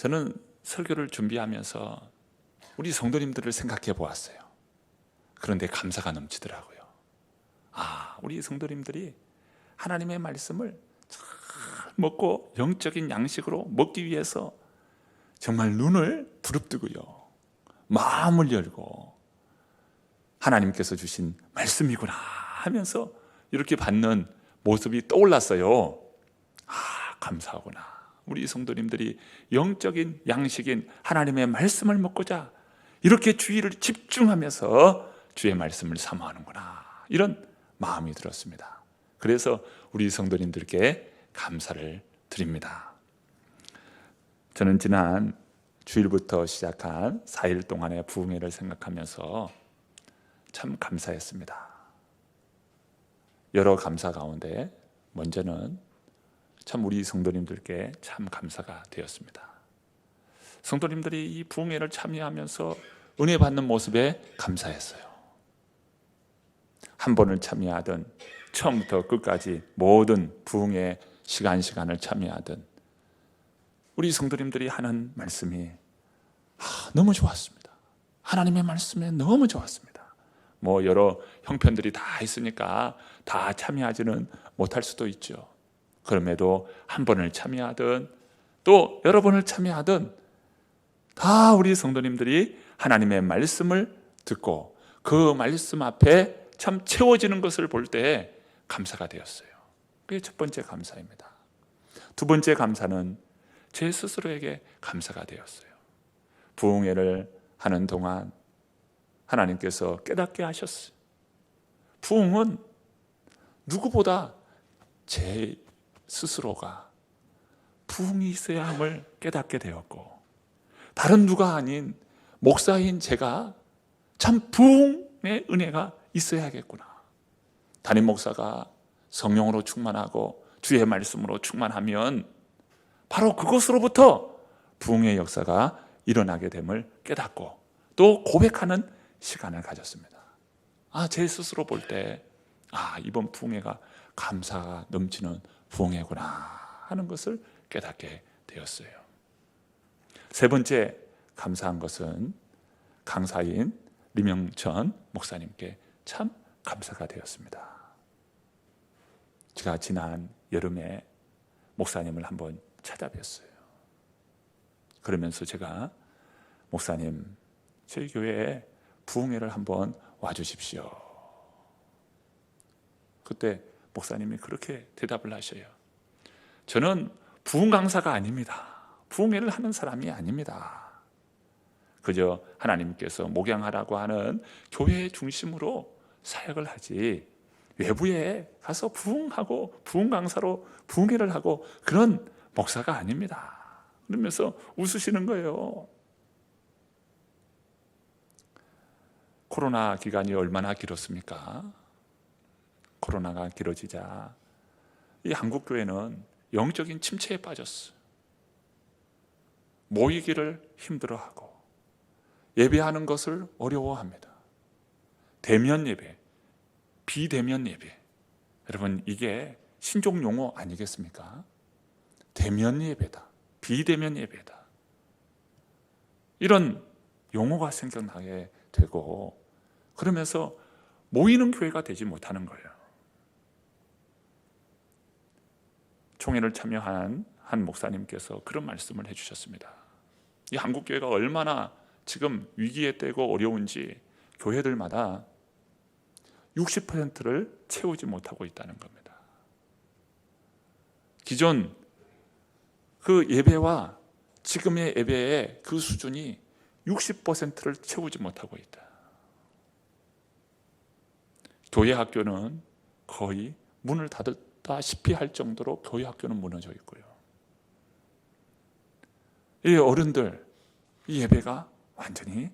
저는 설교를 준비하면서 우리 성도님들을 생각해 보았어요. 그런데 감사가 넘치더라고요. 우리 성도님들이 하나님의 말씀을 잘 먹고 영적인 양식으로 먹기 위해서 정말 눈을 부릅뜨고요, 마음을 열고 하나님께서 주신 말씀이구나 하면서 이렇게 받는 모습이 떠올랐어요. 감사하구나. 우리 성도님들이 영적인 양식인 하나님의 말씀을 먹고자 이렇게 주의를 집중하면서 주의 말씀을 사모하는구나, 이런 마음이 들었습니다. 그래서 우리 성도님들께 감사를 드립니다. 저는 지난 주일부터 시작한 4일 동안의 부흥회를 생각하면서 참 감사했습니다. 여러 감사 가운데 먼저는 참 우리 성도님들께 참 감사가 되었습니다. 성도님들이 이 부흥회를 참여하면서 은혜 받는 모습에 감사했어요. 한 번을 참여하든 처음부터 끝까지 모든 부흥회 시간을 참여하든 우리 성도님들이 하는 말씀이 너무 좋았습니다. 하나님의 말씀에 너무 좋았습니다. 여러 형편들이 다 있으니까 다 참여하지는 못할 수도 있죠. 그럼에도 한 번을 참여하든 또 여러 번을 참여하든 다 우리 성도님들이 하나님의 말씀을 듣고 그 말씀 앞에 참 채워지는 것을 볼 때 감사가 되었어요. 그게 첫 번째 감사입니다. 두 번째 감사는 제 스스로에게 감사가 되었어요. 부흥회를 하는 동안 하나님께서 깨닫게 하셨어요. 부흥은 누구보다 제 스스로가 부흥이 있어야 함을 깨닫게 되었고, 다른 누가 아닌 목사인 제가 참 부흥의 은혜가 있어야겠구나. 담임 목사가 성령으로 충만하고 주의 말씀으로 충만하면 바로 그것으로부터 부흥의 역사가 일어나게 됨을 깨닫고 또 고백하는 시간을 가졌습니다. 제 스스로 볼 때 이번 부흥회가 감사가 넘치는 부흥회구나 하는 것을 깨닫게 되었어요. 세 번째 감사한 것은 강사인 리명천 목사님께 참 감사가 되었습니다. 제가 지난 여름에 목사님을 한번 찾아뵀어요. 그러면서 제가 목사님, 저희 교회에 부흥회를 한번 와주십시오. 그때 목사님이 그렇게 대답을 하셔요. 저는 부흥 강사가 아닙니다. 부흥회를 하는 사람이 아닙니다. 그저 하나님께서 목양하라고 하는 교회 중심으로 사역을 하지 외부에 가서 부흥하고 부흥 강사로 부흥회를 하고 그런 목사가 아닙니다. 그러면서 웃으시는 거예요. 코로나 기간이 얼마나 길었습니까? 코로나가 길어지자 이 한국교회는 영적인 침체에 빠졌어요. 모이기를 힘들어하고 예배하는 것을 어려워합니다. 대면 예배, 비대면 예배, 여러분 이게 신종 용어 아니겠습니까? 대면 예배다, 비대면 예배다, 이런 용어가 생겨나게 되고 그러면서 모이는 교회가 되지 못하는 거예요. 총회를 참여한 한 목사님께서 그런 말씀을 해주셨습니다. 이 한국교회가 얼마나 지금 위기에 떼고 어려운지 교회들마다 60%를 채우지 못하고 있다는 겁니다. 기존 그 예배와 지금의 예배의 그 수준이 60%를 채우지 못하고 있다. 교회 학교는 거의 문을 닫았다시피 할 정도로 교회 학교는 무너져 있고요. 이 어른들, 이 예배가 완전히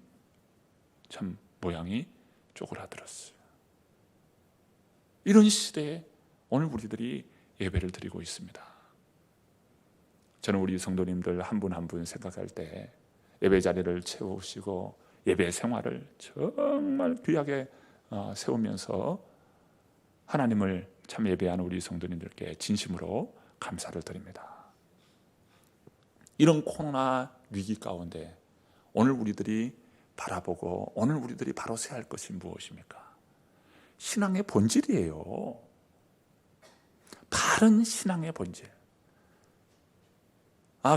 참 모양이 쪼그라들었어요. 이런 시대에 오늘 우리들이 예배를 드리고 있습니다. 저는 우리 성도님들 한 분 한 분 생각할 때 예배 자리를 채우시고 예배 생활을 정말 귀하게 세우면서 하나님을 참 예배하는 우리 성도님들께 진심으로 감사를 드립니다. 이런 코로나 위기 가운데 오늘 우리들이 바라보고 오늘 우리들이 바로 세야 할 것이 무엇입니까? 신앙의 본질이에요. 바른 신앙의 본질.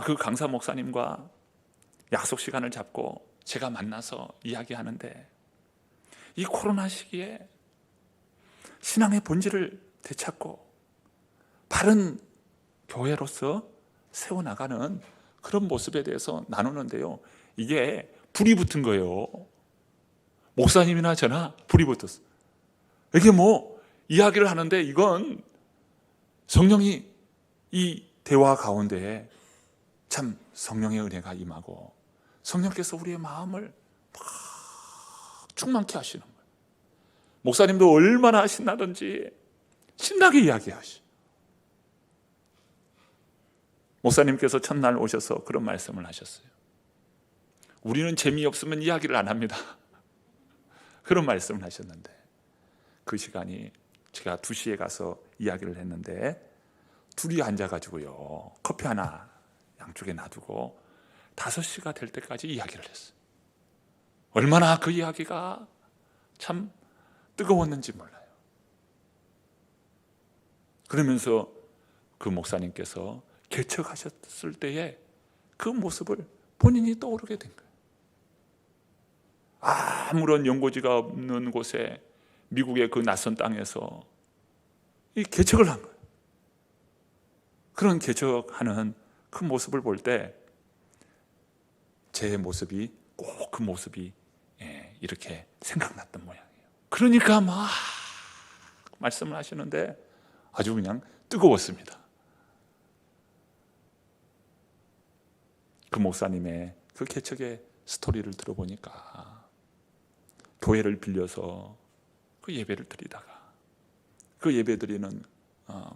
그 강사 목사님과 약속 시간을 잡고 제가 만나서 이야기하는데, 이 코로나 시기에 신앙의 본질을 되찾고 바른 교회로서 세워나가는 그런 모습에 대해서 나누는데요, 이게 불이 붙은 거예요. 목사님이나 저나 불이 붙었어. 이게 이야기를 하는데, 이건 성령이 이 대화 가운데에 참 성령의 은혜가 임하고 성령께서 우리의 마음을 막 충만케 하시는 거예요. 목사님도 얼마나 신나든지 신나게 이야기하시. 목사님께서 첫날 오셔서 그런 말씀을 하셨어요. 우리는 재미없으면 이야기를 안 합니다. 그런 말씀을 하셨는데, 그 시간이 제가 2시에 가서 이야기를 했는데, 둘이 앉아가지고요, 커피 하나 양쪽에 놔두고 5시가 될 때까지 이야기를 했어요. 얼마나 그 이야기가 참 뜨거웠는지 몰라요. 그러면서 그 목사님께서 개척하셨을 때의 그 모습을 본인이 떠오르게 된 거예요. 아무런 연고지가 없는 곳에, 미국의 그 낯선 땅에서 이 개척을 한 거예요. 그런 개척하는 그 모습을 볼 때 제 모습이 꼭 그 모습이 이렇게 생각났던 모양이에요. 그러니까 막 말씀을 하시는데 아주 그냥 뜨거웠습니다. 그 목사님의 그 개척의 스토리를 들어보니까 교회를 빌려서 그 예배를 드리다가 그 예배 드리는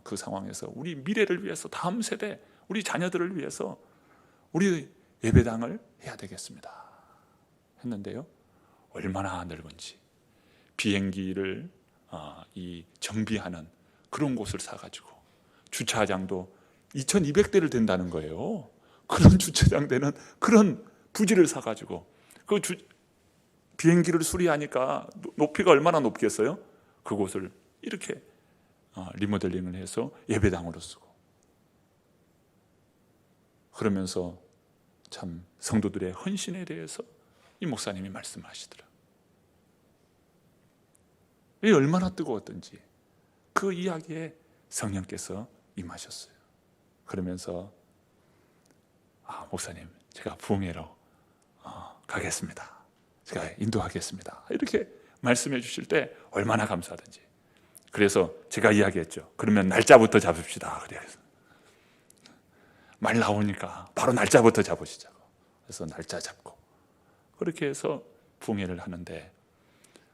그 상황에서 우리 미래를 위해서, 다음 세대, 우리 자녀들을 위해서 우리 예배당을 해야 되겠습니다 했는데요, 얼마나 넓은지 비행기를 이 정비하는 그런 곳을 사가지고 주차장도 2200대를 된다는 거예요. 그런 주차장 되는 그런 부지를 사가지고 그 비행기를 수리하니까 높이가 얼마나 높겠어요? 그곳을 이렇게 리모델링을 해서 예배당으로 쓰고, 그러면서 참 성도들의 헌신에 대해서 이 목사님이 말씀하시더라고요. 이 얼마나 뜨거웠던지 그 이야기에 성령께서 임하셨어요. 그러면서 목사님, 제가 부흥회로 가겠습니다. 제가 인도하겠습니다. 이렇게 말씀해 주실 때 얼마나 감사하든지. 그래서 제가 이야기했죠. 그러면 날짜부터 잡읍시다. 그래서 말 나오니까 바로 날짜부터 잡으시자고. 그래서 날짜 잡고 그렇게 해서 부흥회를 하는데,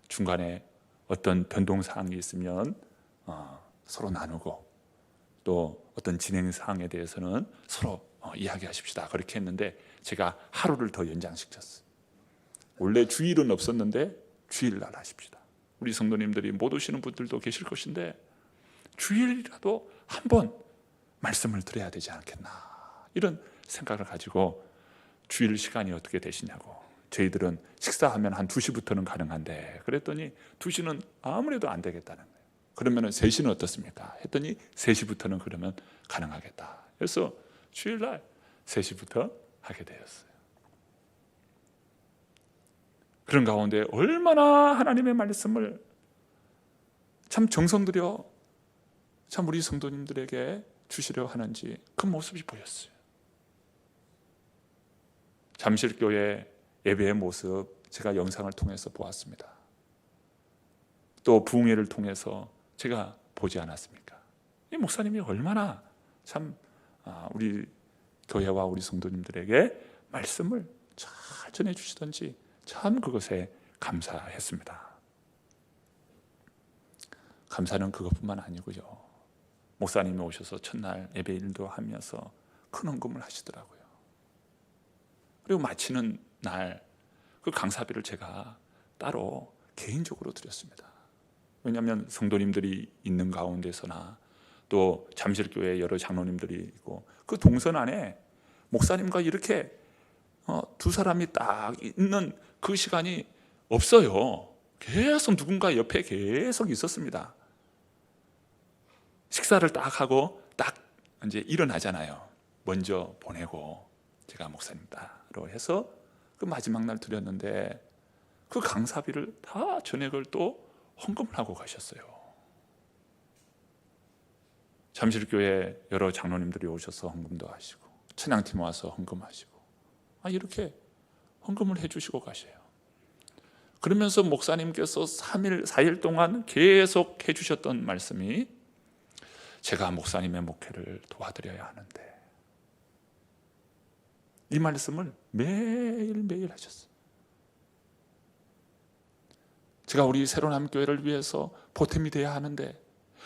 중간에 어떤 변동사항이 있으면 서로 나누고, 또 어떤 진행사항에 대해서는 서로 이야기하십시다. 그렇게 했는데 제가 하루를 더 연장시켰어요. 원래 주일은 없었는데 주일날 하십시다. 우리 성도님들이 못 오시는 분들도 계실 것인데 주일이라도 한번 말씀을 드려야 되지 않겠나, 이런 생각을 가지고 주일 시간이 어떻게 되시냐고. 저희들은 식사하면 한 2시부터는 가능한데, 그랬더니 2시는 아무래도 안 되겠다는 거예요. 그러면 3시는 어떻습니까? 했더니 3시부터는 그러면 가능하겠다. 그래서 주일날 3시부터 하게 되었어요. 그런 가운데 얼마나 하나님의 말씀을 참 정성 들여 참 우리 성도님들에게 주시려 하는지 그 모습이 보였어요. 잠실교회 예배의 모습 제가 영상을 통해서 보았습니다. 또 부흥회를 통해서 제가 보지 않았습니까? 이 목사님이 얼마나 참 우리 교회와 우리 성도님들에게 말씀을 잘 전해주시던지 참 그것에 감사했습니다. 감사는 그것뿐만 아니고요, 목사님이 오셔서 첫날 예배 인도하면서 큰 헌금을 하시더라고요. 그리고 마치는 날 그 강사비를 제가 따로 개인적으로 드렸습니다. 왜냐하면 성도님들이 있는 가운데서나 또 잠실교회 여러 장로님들이 있고 그 동선 안에 목사님과 이렇게 두 사람이 딱 있는 그 시간이 없어요. 계속 누군가 옆에 계속 있었습니다. 식사를 딱 하고 딱 이제 일어나잖아요. 먼저 보내고 제가 목사님 따로 해서 그 마지막 날 드렸는데 그 강사비를 다 전액을 또 헌금을 하고 가셨어요. 잠실교회 여러 장로님들이 오셔서 헌금도 하시고 찬양팀 와서 헌금하시고 이렇게 헌금을 해주시고 가셔요. 그러면서 목사님께서 3일, 4일 동안 계속 해주셨던 말씀이 제가 목사님의 목회를 도와드려야 하는데, 이 말씀을 매일매일 하셨어요. 제가 우리 새로운 한교회를 위해서 보탬이 되어야 하는데,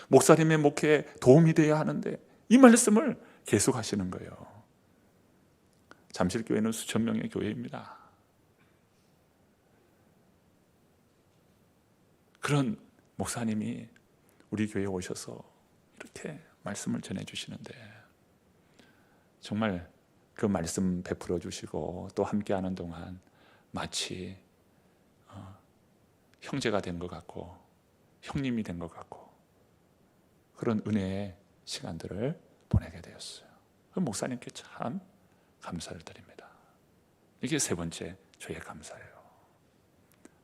목사님의 목회에 도움이 되어야 하는데, 이 말씀을 계속 하시는 거예요. 잠실교회는 수천 명의 교회입니다. 그런 목사님이 우리 교회에 오셔서 이렇게 말씀을 전해주시는데, 정말 그 말씀 베풀어 주시고 또 함께하는 동안 마치 형제가 된 것 같고 형님이 된 것 같고 그런 은혜의 시간들을 보내게 되었어요. 그 목사님께 참 감사를 드립니다. 이게 세 번째 저의 감사예요.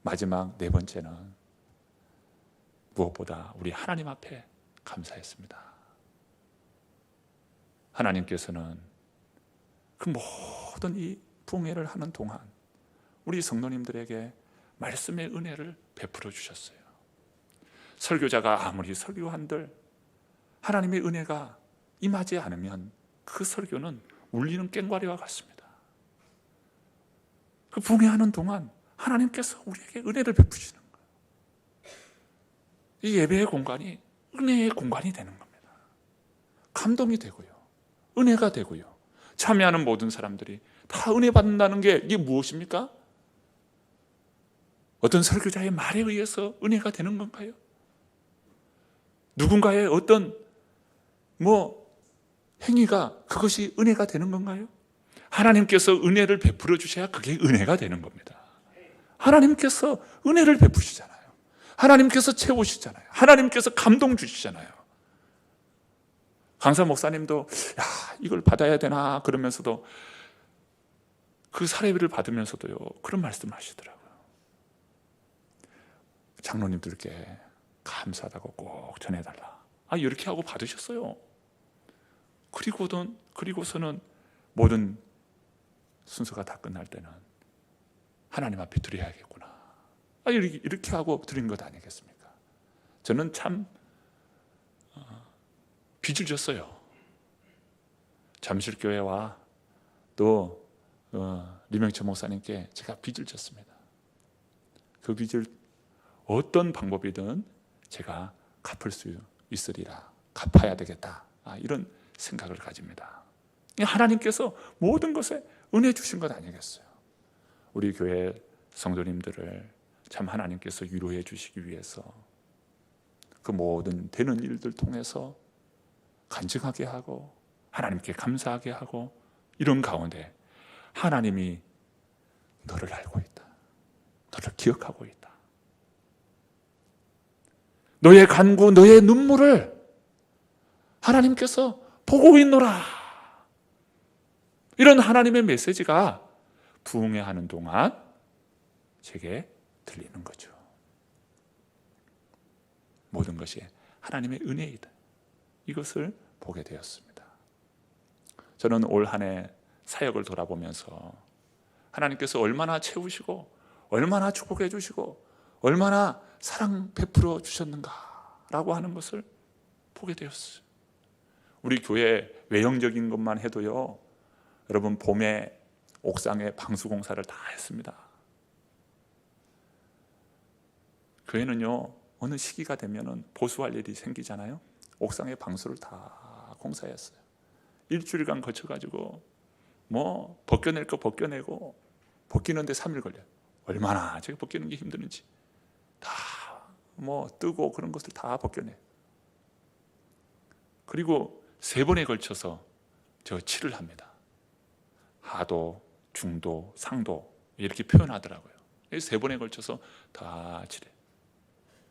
마지막 네 번째는 무엇보다 우리 하나님 앞에 감사했습니다. 하나님께서는 그 모든 이 부흥회를 하는 동안 우리 성도님들에게 말씀의 은혜를 베풀어 주셨어요. 설교자가 아무리 설교한들 하나님의 은혜가 임하지 않으면 그 설교는 울리는 꽹과리와 같습니다. 그 부흥회하는 동안 하나님께서 우리에게 은혜를 베푸시는 거예요. 이 예배의 공간이 은혜의 공간이 되는 겁니다. 감동이 되고요, 은혜가 되고요, 참여하는 모든 사람들이 다 은혜 받는다는 게 이게 무엇입니까? 어떤 설교자의 말에 의해서 은혜가 되는 건가요? 누군가의 어떤 행위가 그것이 은혜가 되는 건가요? 하나님께서 은혜를 베풀어 주셔야 그게 은혜가 되는 겁니다. 하나님께서 은혜를 베푸시잖아요. 하나님께서 채우시잖아요. 하나님께서 감동 주시잖아요. 강사 목사님도 이걸 받아야 되나 그러면서도 그 사례비를 받으면서도요 그런 말씀을 하시더라고요. 장로님들께 감사하다고 꼭 전해달라. 이렇게 하고 받으셨어요. 그리고서는 모든 순서가 다 끝날 때는 하나님 앞에 드려야겠구나. 이렇게 하고 드린 것 아니겠습니까? 저는 참 빚을 졌어요. 잠실교회와 또 리명철 목사님께 제가 빚을 졌습니다. 그 빚을 어떤 방법이든 제가 갚을 수 있으리라, 갚아야 되겠다, 이런 생각을 가집니다. 하나님께서 모든 것에 은혜 주신 것 아니겠어요? 우리 교회 성도님들을 참 하나님께서 위로해 주시기 위해서 그 모든 되는 일들 통해서 간증하게 하고 하나님께 감사하게 하고, 이런 가운데 하나님이 너를 알고 있다, 너를 기억하고 있다, 너의 간구, 너의 눈물을 하나님께서 보고 있노라, 이런 하나님의 메시지가 부흥회 하는 동안 제게 들리는 거죠. 모든 것이 하나님의 은혜이다, 이것을 보게 되었습니다. 저는 올 한 해 사역을 돌아보면서 하나님께서 얼마나 채우시고 얼마나 축복해 주시고 얼마나 사랑 베풀어 주셨는가라고 하는 것을 보게 되었어요. 우리 교회 외형적인 것만 해도요, 여러분 봄에 옥상에 방수공사를 다 했습니다. 교회는요 어느 시기가 되면은 보수할 일이 생기잖아요. 옥상에 방수를 다 공사했어요. 일주일간 거쳐가지고 벗겨낼 거 벗겨내고, 벗기는데 3일 걸려요. 얼마나 제가 벗기는 게 힘드는지 다 뜨고 그런 것을 다 벗겨내요. 그리고 3번에 걸쳐서 저 칠을 합니다. 하도, 중도, 상도 이렇게 표현하더라고요. 세 번에 걸쳐서 다 칠해.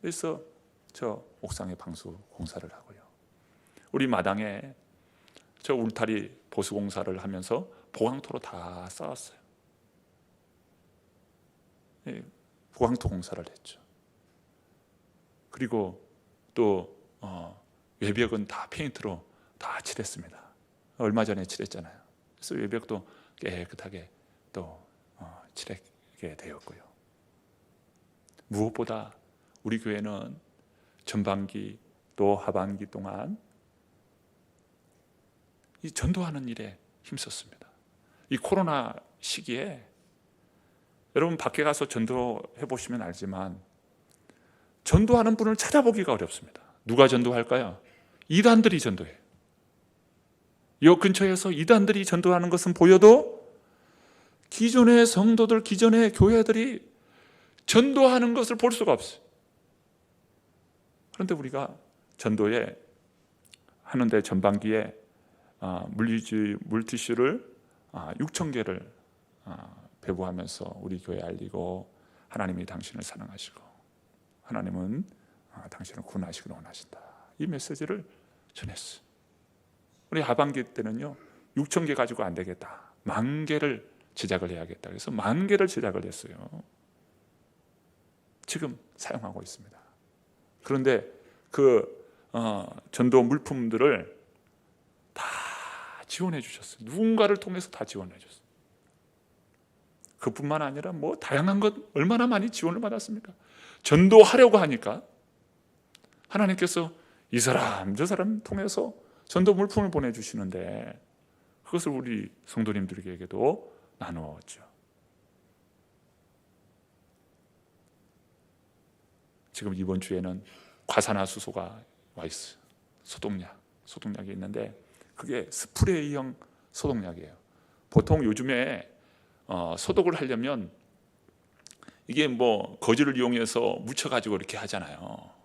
그래서 저 옥상에 방수 공사를 하고요. 우리 마당에 저 울타리 보수 공사를 하면서 보강토로 다 쌓았어요. 보강토 공사를 했죠. 그리고 또 외벽은 다 페인트로 다 칠했습니다. 얼마 전에 칠했잖아요. 그래서 외벽도 깨끗하게 또 칠하게 되었고요. 무엇보다 우리 교회는 전반기 또 하반기 동안 이 전도하는 일에 힘썼습니다. 이 코로나 시기에 여러분 밖에 가서 전도해 보시면 알지만 전도하는 분을 찾아보기가 어렵습니다. 누가 전도할까요? 이단들이 전도해요. 이 근처에서 이단들이 전도하는 것은 보여도 기존의 성도들, 기존의 교회들이 전도하는 것을 볼 수가 없어요. 그런데 우리가 전도에 하는데 전반기에 물티슈를 6,000개를 배부하면서 우리 교회에 알리고 하나님이 당신을 사랑하시고 하나님은 당신을 구원하시기를 원하신다. 이 메시지를 전했어요. 우리 하반기 때는요 6,000개 가지고 안 되겠다. 10,000개를 제작을 해야겠다. 그래서 10,000개를 제작을 했어요. 지금 사용하고 있습니다. 그런데 그 전도 물품들을 다 지원해 주셨어요. 누군가를 통해서 다 지원해 줬어요. 그뿐만 아니라 뭐 다양한 것 얼마나 많이 지원을 받았습니까? 전도하려고 하니까 하나님께서 이 사람 저 사람 통해서 전도 물품을 보내주시는데 그것을 우리 성도님들에게도 나누었죠. 지금 이번 주에는 과산화수소가 와 있어요. 소독약이 있는데 그게 스프레이형 소독약이에요. 보통 요즘에 소독을 하려면 이게 뭐 거즈를 이용해서 묻혀가지고 이렇게 하잖아요.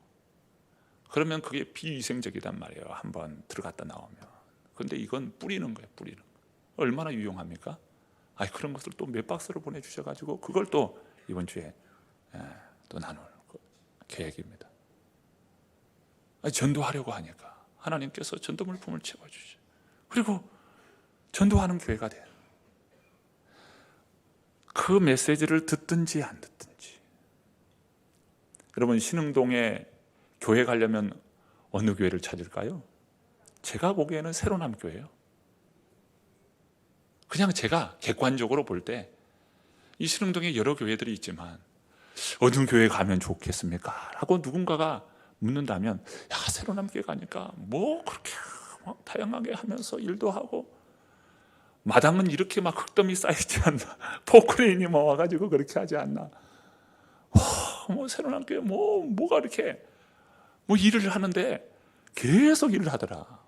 그러면 그게 비위생적이단 말이에요. 한번 들어갔다 나오면. 그런데 이건 뿌리는 거예요. 뿌리는 거. 얼마나 유용합니까? 그런 것을 또 몇 박스를 보내주셔가지고 그걸 또 이번 주에 또 나눌 계획입니다. 전도하려고 하니까 하나님께서 전도 물품을 채워주죠. 그리고 전도하는 교회가 돼요. 그 메시지를 듣든지 안 듣든지. 여러분 신흥동에 교회 가려면 어느 교회를 찾을까요? 제가 보기에는 새로남 교회예요. 그냥 제가 객관적으로 볼 때 이 신흥동에 여러 교회들이 있지만 어느 교회 가면 좋겠습니까? 라고 누군가가 묻는다면 새로남 교회 가니까 뭐 그렇게 다양하게 하면서 일도 하고 마당은 이렇게 막 흙더미 쌓이지 않나, 포크레인이 뭐 와가지고 그렇게 하지 않나, 뭐 새로남 교회 뭐가 이렇게 뭐 일을 하는데 계속 일을 하더라.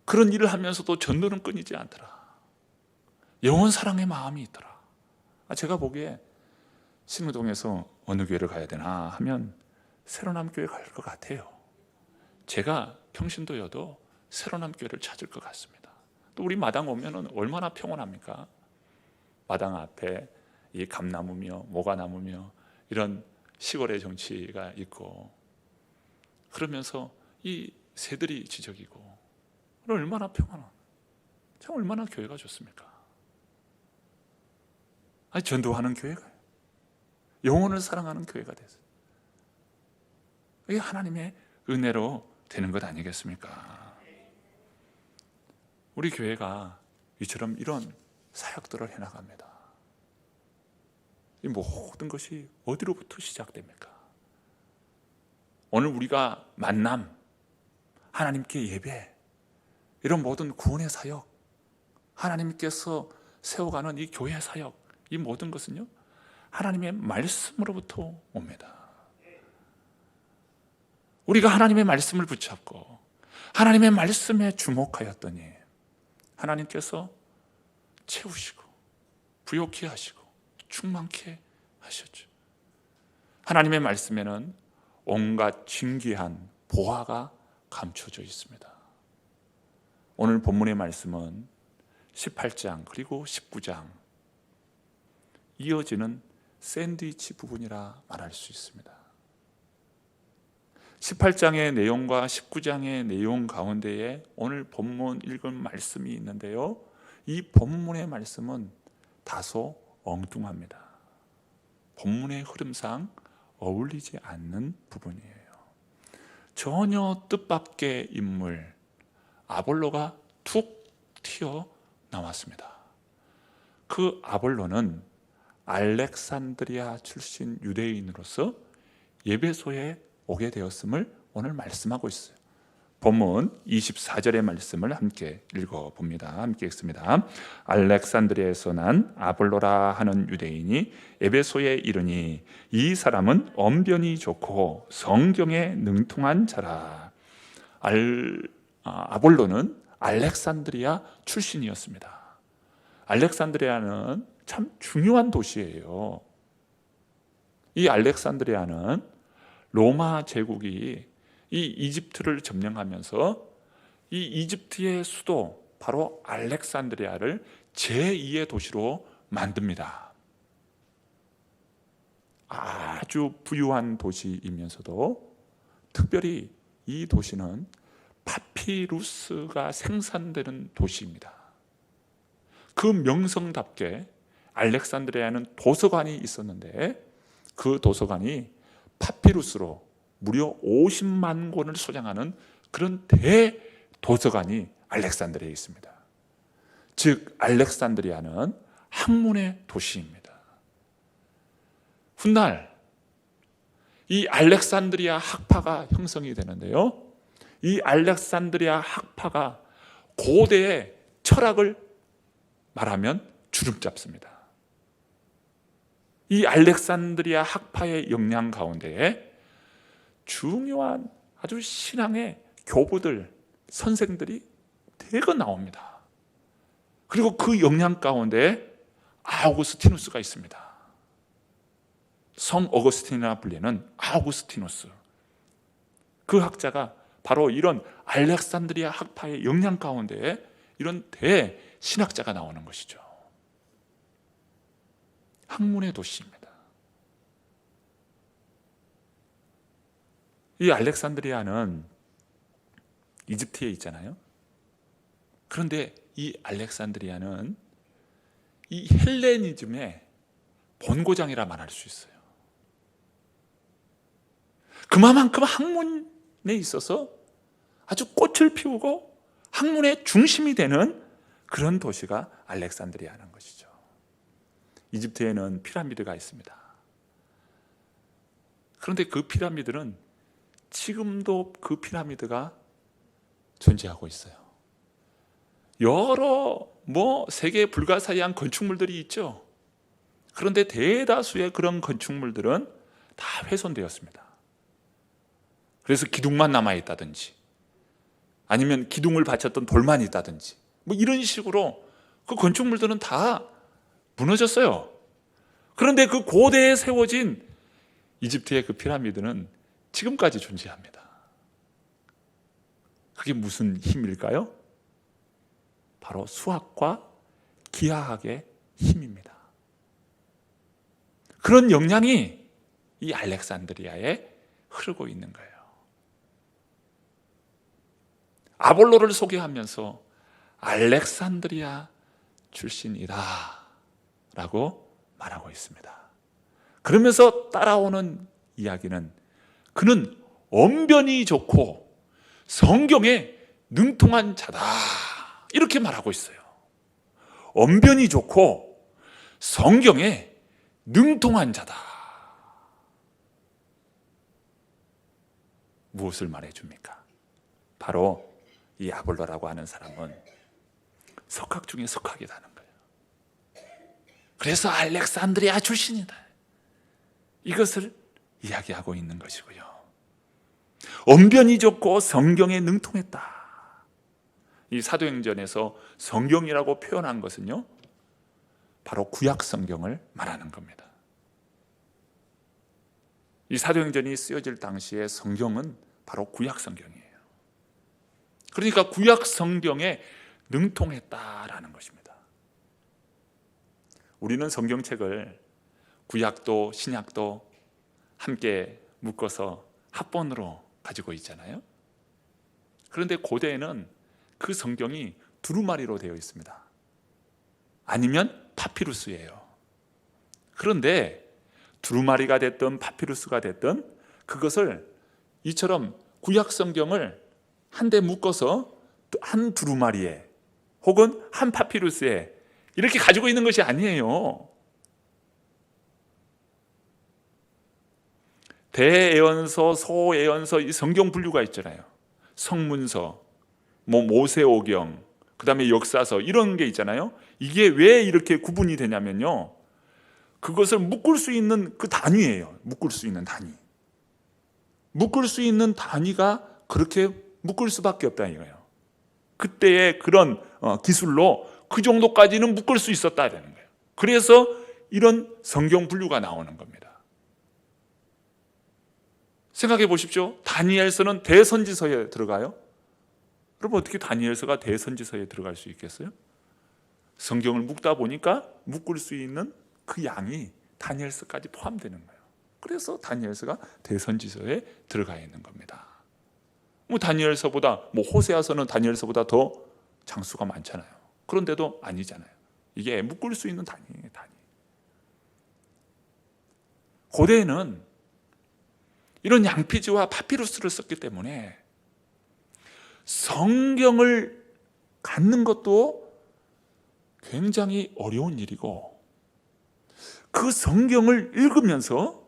그런 일을 하면서도 전도는 끊이지 않더라. 영원 사랑의 마음이 있더라. 제가 보기에 신흥동에서 어느 교회를 가야 되나 하면 새로남 교회 갈 것 같아요. 제가 평신도여도 새로남 교회를 찾을 것 같습니다. 또 우리 마당 오면은 얼마나 평온합니까? 마당 앞에 이 감나무며 모가나무며 이런 시골의 정치가 있고 그러면서 이 새들이 지저귀고 얼마나 평안한, 참 얼마나 교회가 좋습니까? 전도하는 교회가 영혼을 사랑하는 교회가 됐어요. 이게 하나님의 은혜로 되는 것 아니겠습니까? 우리 교회가 이처럼 이런 사역들을 해나갑니다. 이 모든 것이 어디로부터 시작됩니까? 오늘 우리가 만남, 하나님께 예배, 이런 모든 구원의 사역, 하나님께서 세워가는 이 교회 사역, 이 모든 것은요 하나님의 말씀으로부터 옵니다. 우리가 하나님의 말씀을 붙잡고 하나님의 말씀에 주목하였더니 하나님께서 채우시고 부욕케 하시고 충만케 하셨죠. 하나님의 말씀에는 온갖 진귀한 보화가 감춰져 있습니다. 오늘 본문의 말씀은 18장 그리고 19장 이어지는 샌드위치 부분이라 말할 수 있습니다. 18장의 내용과 19장의 내용 가운데에 오늘 본문 읽은 말씀이 있는데요, 이 본문의 말씀은 다소 엉뚱합니다. 본문의 흐름상 어울리지 않는 부분이에요. 전혀 뜻밖의 인물 아볼로가 툭 튀어나왔습니다. 그 아볼로는 알렉산드리아 출신 유대인으로서 예배소에 오게 되었음을 오늘 말씀하고 있어요. 본문 24절의 말씀을 함께 읽어봅니다. 함께 읽습니다. 알렉산드리아에서 난 아볼로라 하는 유대인이 에베소에 이르니 이 사람은 언변이 좋고 성경에 능통한 자라. 아볼로는 알렉산드리아 출신이었습니다. 알렉산드리아는 참 중요한 도시예요. 이 알렉산드리아는 로마 제국이 이 이집트를 점령하면서 이 이집트의 수도 바로 알렉산드리아를 제2의 도시로 만듭니다. 아주 부유한 도시이면서도 특별히 이 도시는 파피루스가 생산되는 도시입니다. 그 명성답게 알렉산드리아에는 도서관이 있었는데 그 도서관이 파피루스로 무려 50만 권을 소장하는 그런 대도서관이 알렉산드리아에 있습니다. 즉 알렉산드리아는 학문의 도시입니다. 훗날 이 알렉산드리아 학파가 형성이 되는데요, 이 알렉산드리아 학파가 고대의 철학을 말하면 주름 잡습니다. 이 알렉산드리아 학파의 역량 가운데에 중요한 아주 신앙의 교부들, 선생들이 대거 나옵니다. 그리고 그 역량 가운데 아우구스티누스가 있습니다. 성 어거스틴이라 불리는 아우구스티누스. 그 학자가 바로 이런 알렉산드리아 학파의 역량 가운데 이런 대신학자가 나오는 것이죠. 학문의 도시입니다. 이 알렉산드리아는 이집트에 있잖아요. 그런데 이 알렉산드리아는 이 헬레니즘의 본고장이라 말할 수 있어요. 그만큼 학문에 있어서 아주 꽃을 피우고 학문의 중심이 되는 그런 도시가 알렉산드리아라는 것이죠. 이집트에는 피라미드가 있습니다. 그런데 그 피라미드는 지금도 그 피라미드가 존재하고 있어요. 여러 세계 불가사의한 건축물들이 있죠. 그런데 대다수의 그런 건축물들은 다 훼손되었습니다. 그래서 기둥만 남아있다든지 아니면 기둥을 받쳤던 돌만 있다든지 이런 식으로 그 건축물들은 다 무너졌어요. 그런데 그 고대에 세워진 이집트의 그 피라미드는 지금까지 존재합니다. 그게 무슨 힘일까요? 바로 수학과 기하학의 힘입니다. 그런 역량이 이 알렉산드리아에 흐르고 있는 거예요. 아볼로를 소개하면서 알렉산드리아 출신이다 라고 말하고 있습니다. 그러면서 따라오는 이야기는 그는 언변이 좋고 성경에 능통한 자다 이렇게 말하고 있어요. 언변이 좋고 성경에 능통한 자다. 무엇을 말해줍니까? 바로 이 아볼로라고 하는 사람은 석학 중에 석학이라는 거예요. 그래서 알렉산드리아 출신이다, 이것을 이야기하고 있는 것이고요. 언변이 좋고 성경에 능통했다. 이 사도행전에서 성경이라고 표현한 것은요, 바로 구약 성경을 말하는 겁니다. 이 사도행전이 쓰여질 당시에 성경은 바로 구약 성경이에요. 그러니까 구약 성경에 능통했다라는 것입니다. 우리는 성경책을 구약도 신약도 함께 묶어서 합본으로 가지고 있잖아요. 그런데 고대에는 그 성경이 두루마리로 되어 있습니다. 아니면 파피루스예요. 그런데 두루마리가 됐든 파피루스가 됐든 그것을 이처럼 구약 성경을 한데 묶어서 한 두루마리에 혹은 한 파피루스에 이렇게 가지고 있는 것이 아니에요. 대예언서, 소예언서, 이 성경 분류가 있잖아요. 성문서, 모세오경, 그 다음에 역사서 이런 게 있잖아요. 이게 왜 이렇게 구분이 되냐면요, 그것을 묶을 수 있는 그 단위예요. 묶을 수 있는 단위. 묶을 수 있는 단위가 그렇게 묶을 수밖에 없다 이거예요. 그때의 그런 기술로 그 정도까지는 묶을 수 있었다는 거예요. 그래서 이런 성경 분류가 나오는 겁니다. 생각해 보십시오. 다니엘서는 대선지서에 들어가요? 여러분, 어떻게 다니엘서가 대선지서에 들어갈 수 있겠어요? 성경을 묶다 보니까 묶을 수 있는 그 양이 다니엘서까지 포함되는 거예요. 그래서 다니엘서가 대선지서에 들어가 있는 겁니다. 다니엘서보다 호세아서는 다니엘서보다 더 장수가 많잖아요. 그런데도 아니잖아요. 이게 묶을 수 있는 단위예요, 단위. 고대에는 이런 양피지와 파피루스를 썼기 때문에 성경을 갖는 것도 굉장히 어려운 일이고, 그 성경을 읽으면서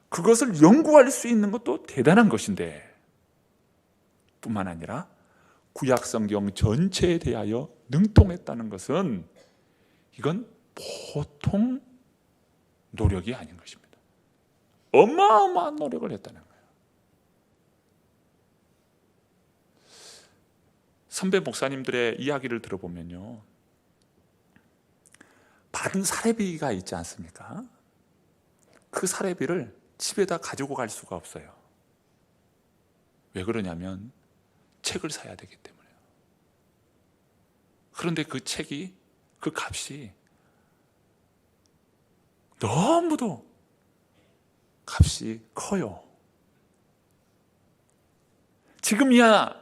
그것을 연구할 수 있는 것도 대단한 것인데, 뿐만 아니라 구약 성경 전체에 대하여 능통했다는 것은 이건 보통 노력이 아닌 것입니다. 어마어마한 노력을 했다는 거예요. 선배 목사님들의 이야기를 들어보면요, 받은 사례비가 있지 않습니까? 그 사례비를 집에다 가지고 갈 수가 없어요. 왜 그러냐면 책을 사야 되기 때문에요. 그런데 그 책이, 그 값이 너무도 값이 커요. 지금이야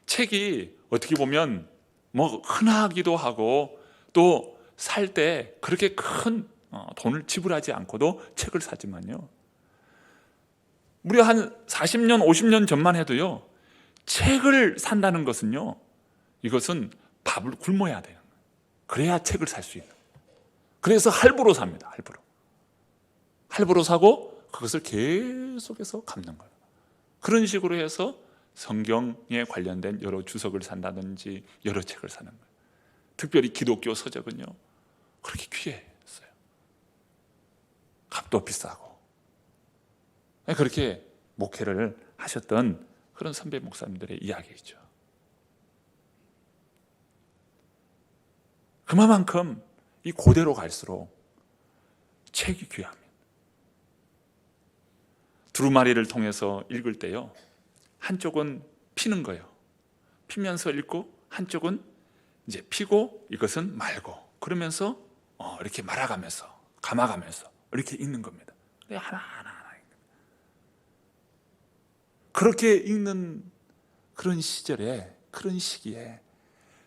책이 어떻게 보면 흔하기도 하고, 또 살 때 그렇게 큰 돈을 지불하지 않고도 책을 사지만요, 무려 한 40년, 50년 전만 해도요, 책을 산다는 것은요, 이것은 밥을 굶어야 돼요. 그래야 책을 살 수 있는. 그래서 할부로 삽니다. 할부로 사고 그것을 계속해서 갚는 거예요. 그런 식으로 해서 성경에 관련된 여러 주석을 산다든지 여러 책을 사는 거예요. 특별히 기독교 서적은요, 그렇게 귀했어요. 값도 비싸고. 그렇게 목회를 하셨던 그런 선배 목사님들의 이야기이죠. 그만큼 이 고대로 갈수록 책이 귀합니다. 두루마리를 통해서 읽을 때요, 한쪽은 피는 거예요. 피면서 읽고 한쪽은 이제 피고 이것은 말고, 그러면서 이렇게 말아가면서 감아가면서 이렇게 읽는 겁니다. 하나하나 그렇게 읽는 그런 시절에, 그런 시기에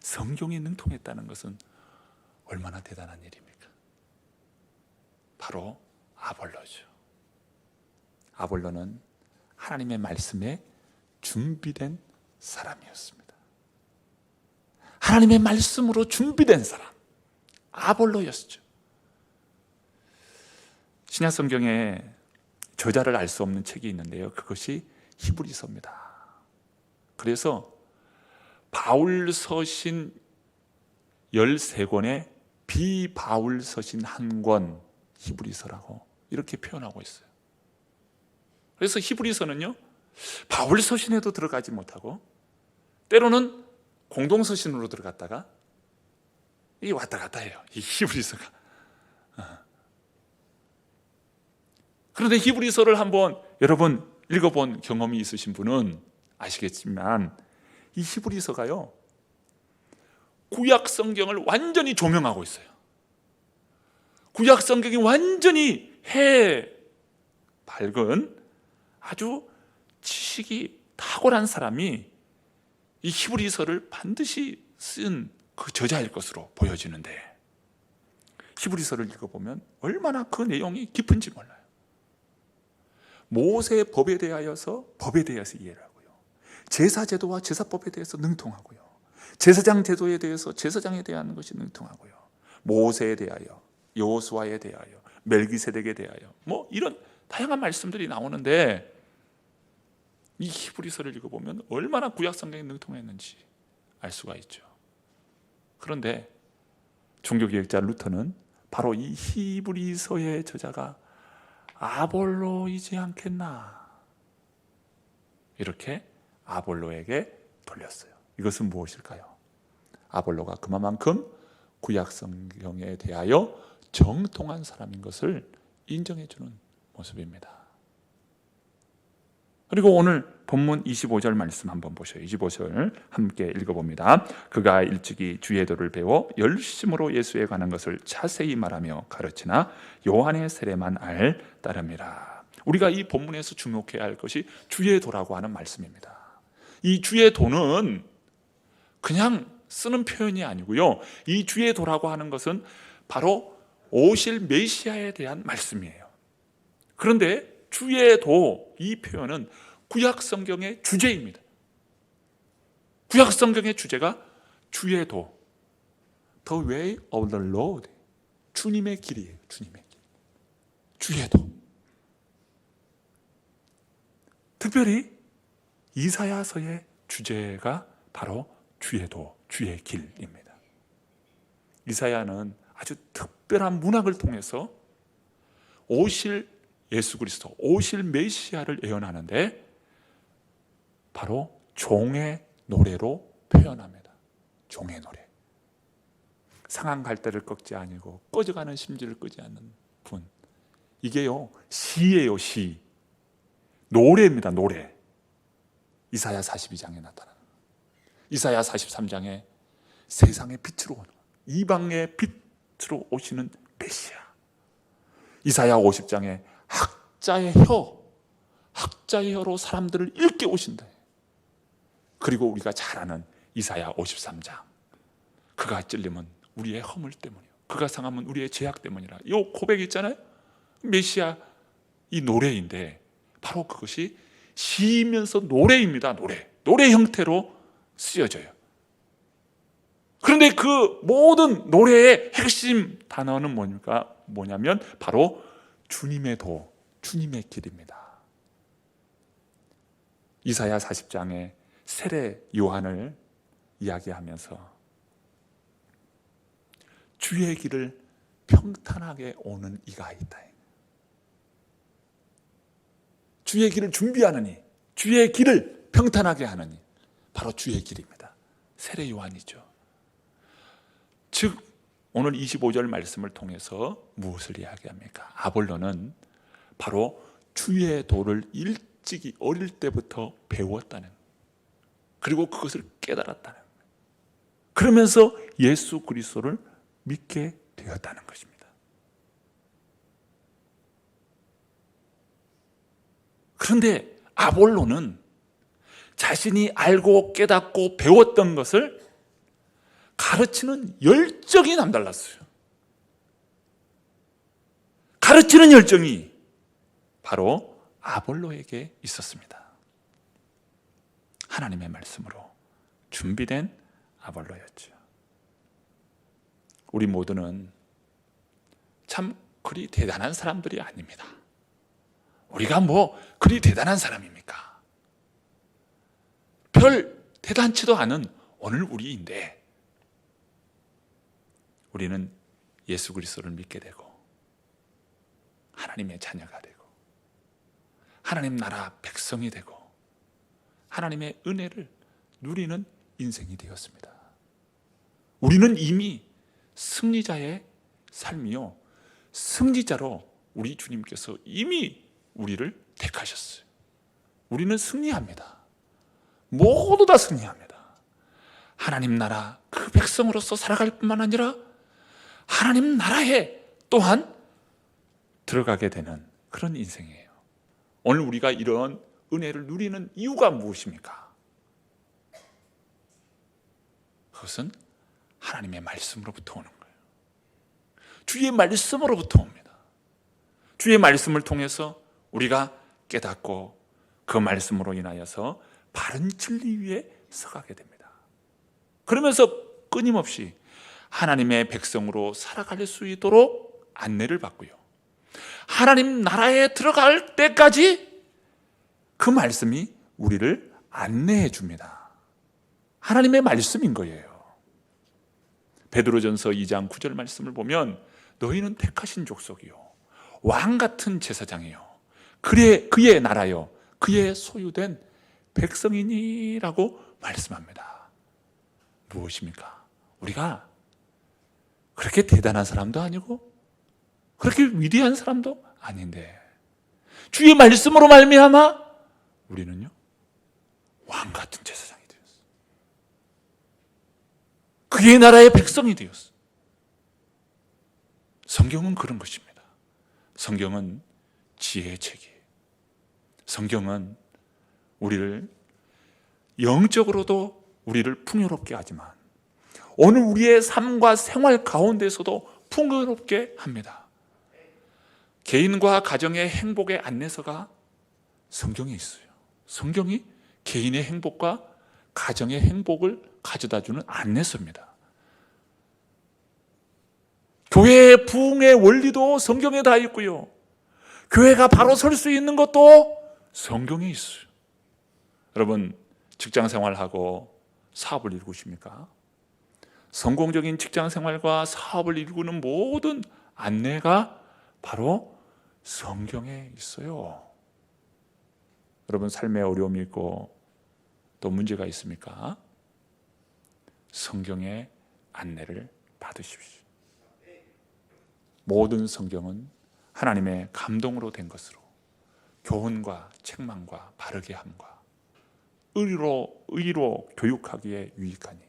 성경이 능통했다는 것은 얼마나 대단한 일입니까? 바로 아볼로죠. 아볼로는 하나님의 말씀에 준비된 사람이었습니다. 하나님의 말씀으로 준비된 사람, 아볼로였죠. 신약 성경에 저자를 알 수 없는 책이 있는데요, 그것이 히브리서입니다. 그래서 바울 서신 13권에 비바울 서신 1권, 히브리서라고 이렇게 표현하고 있어요. 그래서 히브리서는요, 바울 서신에도 들어가지 못하고 때로는 공동 서신으로 들어갔다가 이게 왔다 갔다 해요, 이 히브리서가. 그런데 히브리서를 한번 여러분 읽어본 경험이 있으신 분은 아시겠지만, 이 히브리서가요, 구약 성경을 완전히 조명하고 있어요. 구약 성경이 완전히 밝은 아주 지식이 탁월한 사람이 이 히브리서를 반드시 쓴 그 저자일 것으로 보여지는데, 히브리서를 읽어보면 얼마나 그 내용이 깊은지 몰라요. 모세의 법에 대하여서 이해를 하고요, 제사제도와 제사법에 대해서 능통하고요, 제사장 제도에 대해서 제사장에 대한 것이 능통하고요, 모세에 대하여, 여호수아에 대하여, 멜기세덱에 대하여 이런 다양한 말씀들이 나오는데, 이 히브리서를 읽어보면 얼마나 구약 성경에 능통했는지 알 수가 있죠. 그런데 종교개혁자 루터는 바로 이 히브리서의 저자가 아볼로이지 않겠나, 이렇게 아볼로에게 돌렸어요. 이것은 무엇일까요? 아볼로가 그만큼 구약 성경에 대하여 정통한 사람인 것을 인정해 주는 모습입니다. 그리고 오늘 본문 25절 말씀 한번 보셔요. 25절 함께 읽어봅니다. 그가 일찍이 주의 도를 배워 열심으로 예수에 관한 것을 자세히 말하며 가르치나 요한의 세례만 따름이라. 우리가 이 본문에서 주목해야 할 것이 주의 도라고 하는 말씀입니다. 이 주의 도는 그냥 쓰는 표현이 아니고요, 이 주의 도라고 하는 것은 바로 오실 메시아에 대한 말씀이에요. 그런데 주의 도, 이 표현은 구약 성경의 주제입니다. 구약 성경의 주제가 주의 도, The way of the Lord, 주님의 길이에요. 주님의 길, 주의 도. 특별히 이사야서의 주제가 바로 주의 도, 주의 길입니다. 이사야는 아주 특별한 문학을 통해서 오실 예수 그리스도, 오실 메시아를 예언하는데 바로 종의 노래로 표현합니다. 종의 노래. 상한 갈대를 꺾지 아니고 꺼져가는 심지를 끄지 않는 분. 이게요, 시예요, 시. 노래입니다, 노래. 이사야 42장에 나타나는, 이사야 43장에 세상의 빛으로 오는, 이방의 빛으로 오시는 메시아. 이사야 50장에 학자의 혀로 사람들을 읽게 오신다. 그리고 우리가 잘 아는 이사야 53장, 그가 찔림은 우리의 허물 때문이요, 그가 상함은 우리의 죄악 때문이라. 이 고백이 있잖아요. 메시아 이 노래인데 바로 그것이 시이면서 노래입니다. 노래 형태로 쓰여져요. 그런데 그 모든 노래의 핵심 단어는 뭐냐면 바로 주님의 도, 주님의 길입니다. 이사야 40장에 세례 요한을 이야기하면서 주의 길을 평탄하게 오는 이가 있다. 주의 길을 준비하느니, 주의 길을 평탄하게 하느니, 바로 주의 길입니다. 세례 요한이죠. 즉 오늘 25절 말씀을 통해서 무엇을 이야기합니까? 아볼로는 바로 주의 도를 일찍이 어릴 때부터 배웠다는, 그리고 그것을 깨달았다는, 그러면서 예수 그리스도를 믿게 되었다는 것입니다. 그런데 아볼로는 자신이 알고 깨닫고 배웠던 것을 가르치는 열정이 남달랐어요. 가르치는 열정이 바로 아볼로에게 있었습니다. 하나님의 말씀으로 준비된 아볼로였죠. 우리 모두는 참 그리 대단한 사람들이 아닙니다. 우리가 그리 대단한 사람입니까? 별 대단치도 않은 오늘 우리인데, 우리는 예수 그리스도를 믿게 되고 하나님의 자녀가 되고 하나님 나라 백성이 되고 하나님의 은혜를 누리는 인생이 되었습니다. 우리는 이미 승리자의 삶이요, 승리자로 우리 주님께서 이미 우리를 택하셨어요. 우리는 승리합니다. 모두 다 승리합니다. 하나님 나라 그 백성으로서 살아갈 뿐만 아니라 하나님 나라의 또한 들어가게 되는 그런 인생이에요. 오늘 우리가 이런 은혜를 누리는 이유가 무엇입니까? 그것은 하나님의 말씀으로부터 오는 거예요. 주의 말씀으로부터 옵니다. 주의 말씀을 통해서 우리가 깨닫고 그 말씀으로 인하여서 바른 진리 위에 서가게 됩니다. 그러면서 끊임없이 하나님의 백성으로 살아갈 수 있도록 안내를 받고요, 하나님 나라에 들어갈 때까지 그 말씀이 우리를 안내해 줍니다. 하나님의 말씀인 거예요. 베드로전서 2장 9절 말씀을 보면 너희는 택하신 족속이요 왕 같은 제사장이요 그의 나라요 그의 소유된 백성이니라고 말씀합니다. 무엇입니까? 우리가 그렇게 대단한 사람도 아니고 그렇게 위대한 사람도 아닌데 주의 말씀으로 말미암아 우리는요 왕 같은 제사장이 되었어. 그의 나라의 백성이 되었어. 성경은 그런 것입니다. 성경은 지혜의 책이에요. 성경은 우리를 영적으로도 우리를 풍요롭게 하지만 오늘 우리의 삶과 생활 가운데서도 풍요롭게 합니다. 개인과 가정의 행복의 안내서가 성경에 있어요. 성경이 개인의 행복과 가정의 행복을 가져다주는 안내서입니다. 교회의 부흥의 원리도 성경에 다 있고요, 교회가 바로 설 수 있는 것도 성경에 있어요. 여러분, 직장 생활하고 사업을 이루십니까? 성공적인 직장 생활과 사업을 이루는 모든 안내가 바로 성경에 있어요. 여러분, 삶에 어려움이 있고 또 문제가 있습니까? 성경의 안내를 받으십시오. 모든 성경은 하나님의 감동으로 된 것으로 교훈과 책망과 바르게 함과 의로 교육하기에 유익하니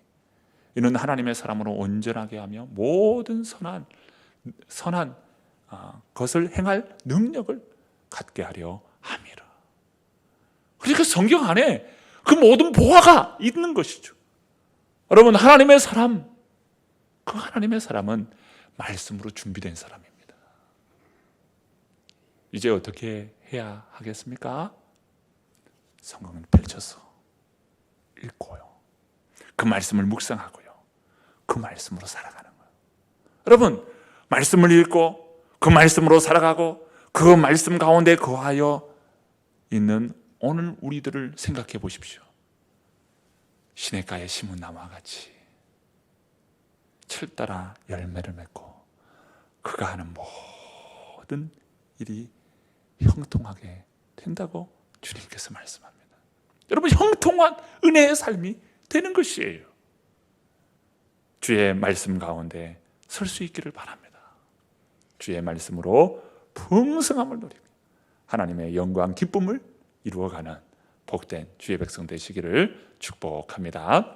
이는 하나님의 사람으로 온전하게 하며 모든 선한 것을 행할 능력을 갖게 하려 함이라. 그러니까 성경 안에 그 모든 보화가 있는 것이죠. 여러분, 하나님의 사람, 그 하나님의 사람은 말씀으로 준비된 사람입니다. 이제 어떻게 해야 하겠습니까? 성경을 펼쳐서 읽고요, 그 말씀을 묵상하고요, 그 말씀으로 살아가는 거예요. 여러분, 말씀을 읽고 그 말씀으로 살아가고 그 말씀 가운데 거하여 있는 오늘 우리들을 생각해 보십시오. 시냇가에 심은 나무와 같이 철 따라 열매를 맺고 그가 하는 모든 일이 형통하게 된다고 주님께서 말씀합니다. 여러분, 형통한 은혜의 삶이 되는 것이에요. 주의 말씀 가운데 설 수 있기를 바랍니다. 주의 말씀으로 풍성함을 누리며 하나님의 영광 기쁨을 이루어가는 복된 주의 백성 되시기를 축복합니다.